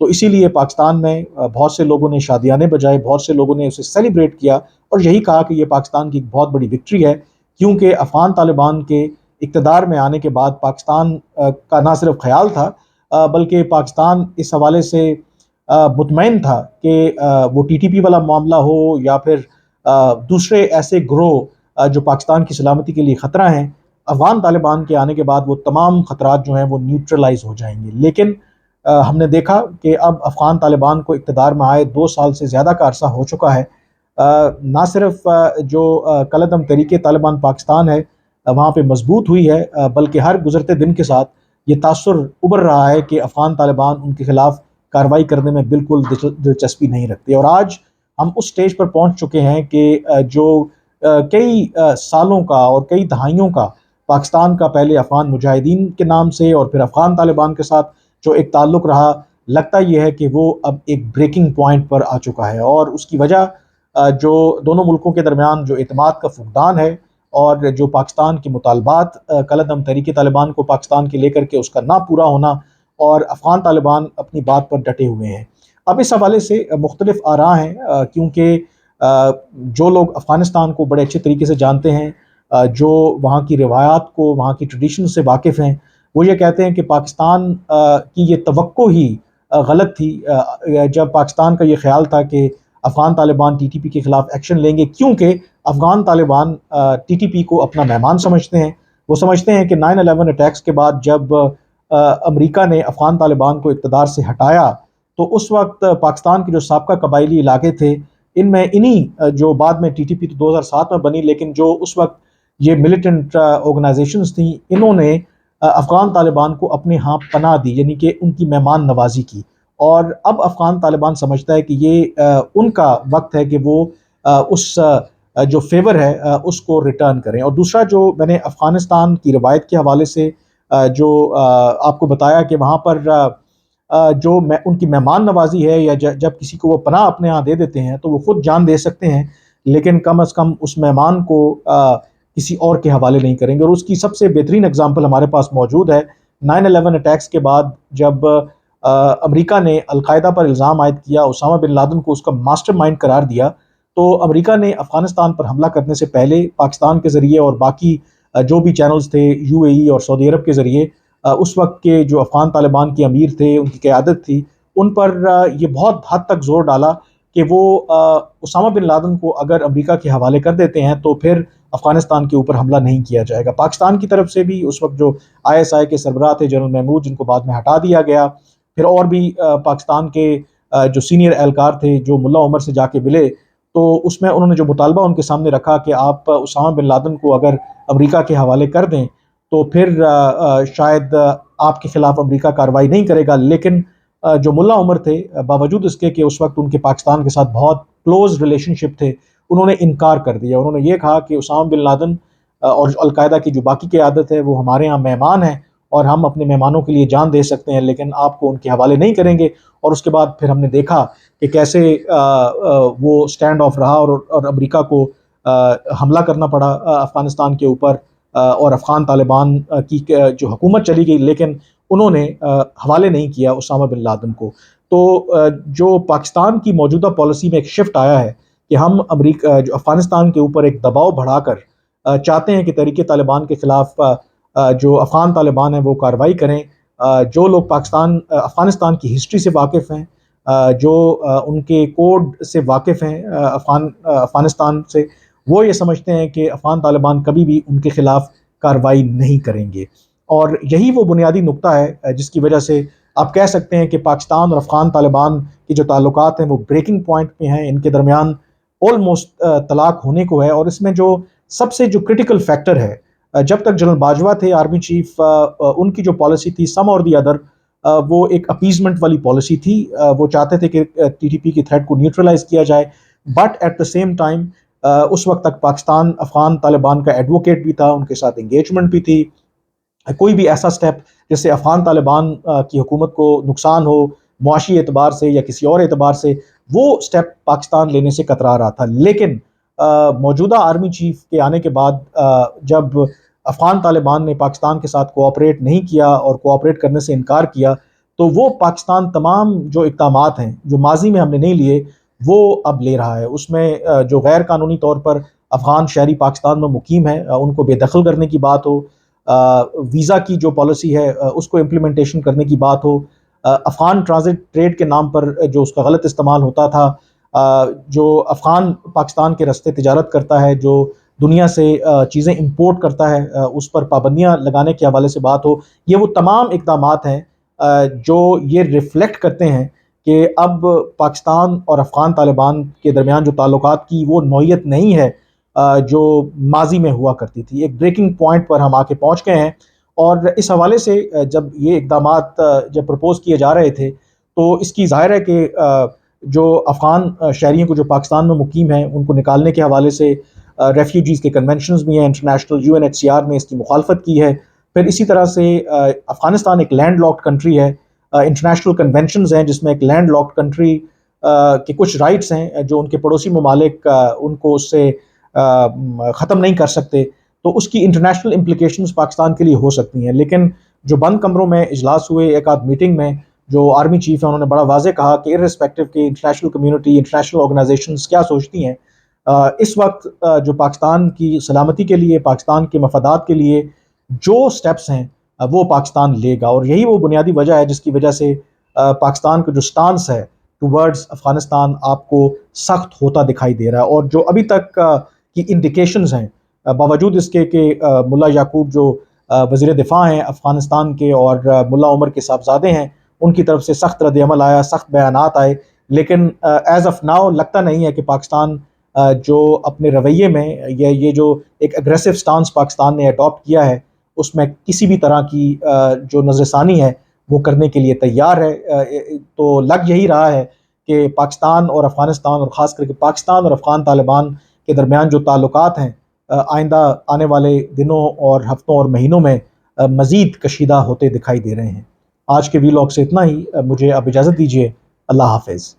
تو اسی لیے پاکستان میں بہت سے لوگوں نے شادیانے بجائے، بہت سے لوگوں نے اسے سیلیبریٹ کیا اور یہی کہا کہ یہ پاکستان کی ایک بہت بڑی وکٹری ہے، کیونکہ افغان طالبان کے اقتدار میں آنے کے بعد پاکستان کا نہ صرف خیال تھا بلکہ پاکستان اس حوالے سے مطمئن تھا کہ وہ ٹی ٹی پی والا معاملہ ہو یا پھر دوسرے ایسے گروہ جو پاکستان کی سلامتی کے لیے خطرہ ہیں، افغان طالبان کے آنے کے بعد وہ تمام خطرات جو ہیں وہ نیوٹرلائز ہو جائیں گے۔ لیکن ہم نے دیکھا کہ اب افغان طالبان کو اقتدار میں آئے 2 سال سے زیادہ کا عرصہ ہو چکا ہے، نہ صرف جو کالعدم تحریک طالبان پاکستان ہے وہاں پہ مضبوط ہوئی ہے، بلکہ ہر گزرتے دن کے ساتھ یہ تاثر ابھر رہا ہے کہ افغان طالبان ان کے خلاف کارروائی کرنے میں بالکل دلچسپی نہیں رکھتے، اور آج ہم اس سٹیج پر پہنچ چکے ہیں کہ جو کئی سالوں کا اور کئی دہائیوں کا پاکستان کا پہلے افغان مجاہدین کے نام سے اور پھر افغان طالبان کے ساتھ جو ایک تعلق رہا، لگتا یہ ہے کہ وہ اب ایک بریکنگ پوائنٹ پر آ چکا ہے، اور اس کی وجہ جو دونوں ملکوں کے درمیان جو اعتماد کا فقدان ہے اور جو پاکستان کے مطالبات کالعدم تحریک طالبان کو پاکستان کے لے کر کے اس کا نہ پورا ہونا، اور افغان طالبان اپنی بات پر ڈٹے ہوئے ہیں۔ اب اس حوالے سے مختلف آراء ہیں، کیونکہ جو لوگ افغانستان کو بڑے اچھے طریقے سے جانتے ہیں، جو وہاں کی روایات کو، وہاں کی ٹریڈیشن سے واقف ہیں، وہ یہ کہتے ہیں کہ پاکستان کی یہ توقع ہی غلط تھی جب پاکستان کا یہ خیال تھا کہ Afghan Taliban T T P کے خلاف ایکشن لیں گے، کیونکہ Afghan Taliban T T P کو اپنا مہمان سمجھتے ہیں۔ وہ سمجھتے ہیں کہ 9/11 اٹیکس کے بعد جب امریکا نے افغان طالبان کو اقتدار سے ہٹایا تو اس وقت پاکستان کے جو سابقہ قبائلی علاقے تھے، ان میں انہی جو بعد میں ٹی ٹی پی تو 2007 میں بنی، لیکن جو اس وقت یہ ملیٹنٹ آرگنائزیشنز تھیں، انہوں نے افغان طالبان کو اپنے ہاں پناہ دی، یعنی کہ ان کی مہمان نوازی کی، اور اب افغان طالبان سمجھتا ہے کہ یہ ان کا وقت ہے کہ وہ اس جو فیور ہے اس کو ریٹرن کریں۔ اور دوسرا جو میں نے افغانستان کی روایت کے حوالے سے جو آپ کو بتایا کہ وہاں پر جو ان کی مہمان نوازی ہے، یا جب کسی کو وہ پناہ اپنے ہاں دے دیتے ہیں تو وہ خود جان دے سکتے ہیں، لیکن کم از کم اس مہمان کو کسی اور کے حوالے نہیں کریں گے۔ اور اس کی سب سے بہترین اگزامپل ہمارے پاس موجود ہے 9/11 اٹیکس کے بعد، جب امریکا نے القاعدہ پر الزام عائد کیا، اسامہ بن لادن کو اس کا ماسٹر مائنڈ قرار دیا، تو امریکا نے افغانستان پر حملہ کرنے سے پہلے پاکستان کے ذریعے اور باقی جو بھی چینلز تھے یو اے ای اور سعودی عرب کے ذریعے اس وقت کے جو افغان طالبان کے امیر تھے، ان کی قیادت تھی، ان پر یہ بہت حد تک زور ڈالا کہ وہ اسامہ بن لادن کو اگر امریکا کے حوالے کر دیتے ہیں تو پھر افغانستان کے اوپر حملہ نہیں کیا جائے گا۔ پاکستان کی طرف سے بھی اس وقت جو آئی ایس آئی کے سربراہ تھے جنرل محمود، جن کو بعد میں ہٹا دیا گیا، پھر اور بھی پاکستان کے جو سینئر اہلکار تھے جو ملا عمر سے جا کے ملے، تو اس میں انہوں نے جو مطالبہ ان کے سامنے رکھا کہ آپ اسامہ بن لادن کو اگر امریکا کے حوالے کر دیں تو پھر شاید آپ کے خلاف امریکہ کارروائی نہیں کرے گا، لیکن جو ملا عمر تھے باوجود اس کے کہ اس وقت ان کے پاکستان کے ساتھ بہت کلوز ریلیشن شپ تھے، انہوں نے انکار کر دیا۔ انہوں نے یہ کہا کہ اسامہ بن لادن اور القاعدہ کی جو باقی قیادت ہے وہ ہمارے ہاں مہمان ہیں، اور ہم اپنے مہمانوں کے لیے جان دے سکتے ہیں، لیکن آپ کو ان کے حوالے نہیں کریں گے۔ اور اس کے بعد پھر ہم نے دیکھا کہ کیسے وہ سٹینڈ آف رہا اور امریکہ کو حملہ کرنا پڑا افغانستان کے اوپر، اور افغان طالبان کی جو حکومت چلی گئی، لیکن انہوں نے حوالے نہیں کیا اسامہ بن لادن کو۔ تو جو پاکستان کی موجودہ پالیسی میں ایک شفٹ آیا ہے کہ ہم امریکہ جو افغانستان کے اوپر ایک دباؤ بڑھا کر چاہتے ہیں کہ تحریک طالبان کے خلاف جو افغان طالبان ہیں وہ کارروائی کریں۔ جو لوگ افغانستان کی ہسٹری سے واقف ہیں، جو ان کے کوڈ سے واقف ہیں افغانستان سے، وہ یہ سمجھتے ہیں کہ افغان طالبان کبھی بھی ان کے خلاف کارروائی نہیں کریں گے، اور یہی وہ بنیادی نقطہ ہے جس کی وجہ سے آپ کہہ سکتے ہیں کہ پاکستان اور افغان طالبان کے جو تعلقات ہیں وہ بریکنگ پوائنٹ پہ ہیں، ان کے درمیان آلموسٹ طلاق ہونے کو ہے۔ اور اس میں جو سب سے جو کرٹیکل فیکٹر ہے، جب تک جنرل باجوہ تھے آرمی چیف، ان کی جو پالیسی تھی سم اور دی ادر، وہ ایک اپیزمنٹ والی پالیسی تھی۔ وہ چاہتے تھے کہ ٹی ٹی پی کی تھریٹ کو نیوٹرلائز کیا جائے، but at the same time اس وقت تک پاکستان افغان طالبان کا ایڈوکیٹ بھی تھا، ان کے ساتھ انگیجمنٹ بھی تھی۔ کوئی بھی ایسا سٹیپ جس سے افغان طالبان کی حکومت کو نقصان ہو معاشی اعتبار سے یا کسی اور اعتبار سے، وہ سٹیپ پاکستان لینے سے کترا رہا تھا۔ لیکن موجودہ آرمی چیف کے آنے کے بعد جب افغان طالبان نے پاکستان کے ساتھ کوآپریٹ نہیں کیا اور کوآپریٹ کرنے سے انکار کیا، تو وہ پاکستان تمام جو اقدامات ہیں جو ماضی میں ہم نے نہیں لیے وہ اب لے رہا ہے. اس میں جو غیر قانونی طور پر افغان شہری پاکستان میں مقیم ہیں ان کو بے دخل کرنے کی بات ہو، ویزا کی جو پالیسی ہے اس کو امپلیمنٹیشن کرنے کی بات ہو، افغان ٹرانزٹ ٹریڈ کے نام پر جو اس کا غلط استعمال ہوتا تھا، جو افغان پاکستان کے راستے تجارت کرتا ہے، جو دنیا سے چیزیں امپورٹ کرتا ہے، اس پر پابندیاں لگانے کے حوالے سے بات ہو، یہ وہ تمام اقدامات ہیں جو یہ ریفلیکٹ کرتے ہیں کہ اب پاکستان اور افغان طالبان کے درمیان جو تعلقات کی وہ نوعیت نہیں ہے جو ماضی میں ہوا کرتی تھی. ایک بریکنگ پوائنٹ پر ہم آ کے پہنچ گئے ہیں. اور اس حوالے سے جب یہ اقدامات جب پرپوز کیے جا رہے تھے تو اس کی ظاہر ہے کہ جو افغان شہریوں کو جو پاکستان میں مقیم ہیں ان کو نکالنے کے حوالے سے ریفیوجیز کے کنونشنز بھی ہیں، انٹرنیشنل UNHCR نے اس کی مخالفت کی ہے. پھر اسی طرح سے افغانستان ایک لینڈ لاکڈ کنٹری ہے، انٹرنیشنل کنونشنز ہیں جس میں ایک لینڈ لاکڈ کنٹری کے کچھ رائٹس ہیں جو ان کے پڑوسی ممالک ان کو اس سے ختم نہیں کر سکتے، تو اس کی انٹرنیشنل امپلیکیشنز پاکستان کے لیے ہو سکتی ہیں. لیکن جو بند کمروں میں اجلاس ہوئے ایک آدھ میٹنگ میں، جو آرمی چیف ہیں انہوں نے بڑا واضح کہا کہ ارسپیکٹو کہ انٹرنیشنل کمیونٹی، انٹرنیشنل آرگنائزیشنز کیا سوچتی ہیں، اس وقت جو پاکستان کی سلامتی کے لیے، پاکستان کے مفادات کے لیے جو سٹیپس ہیں وہ پاکستان لے گا. اور یہی وہ بنیادی وجہ ہے جس کی وجہ سے پاکستان کا جو سٹانس ہے ٹورڈز افغانستان آپ کو سخت ہوتا دکھائی دے رہا ہے. اور جو ابھی تک کی انڈیکیشنز ہیں، باوجود اس کے کہ ملا یعقوب جو وزیر دفاع ہیں افغانستان کے اور ملا عمر کے صاحبزادے ہیں، ان کی طرف سے سخت رد عمل آیا، سخت بیانات آئے، لیکن ایز آف ناؤ لگتا نہیں ہے کہ پاکستان جو اپنے رویے میں یہ جو ایک اگریسو سٹانس پاکستان نے اڈاپٹ کیا ہے اس میں کسی بھی طرح کی جو نظر ثانی ہے وہ کرنے کے لیے تیار ہے. تو لگ یہی رہا ہے کہ پاکستان اور افغانستان، اور خاص کر کے پاکستان اور افغان طالبان کے درمیان جو تعلقات ہیں آئندہ آنے والے دنوں اور ہفتوں اور مہینوں میں مزید کشیدہ ہوتے دکھائی دے رہے ہیں. آج کے ویلاگ سے اتنا ہی. مجھے اب اجازت دیجیے. اللہ حافظ.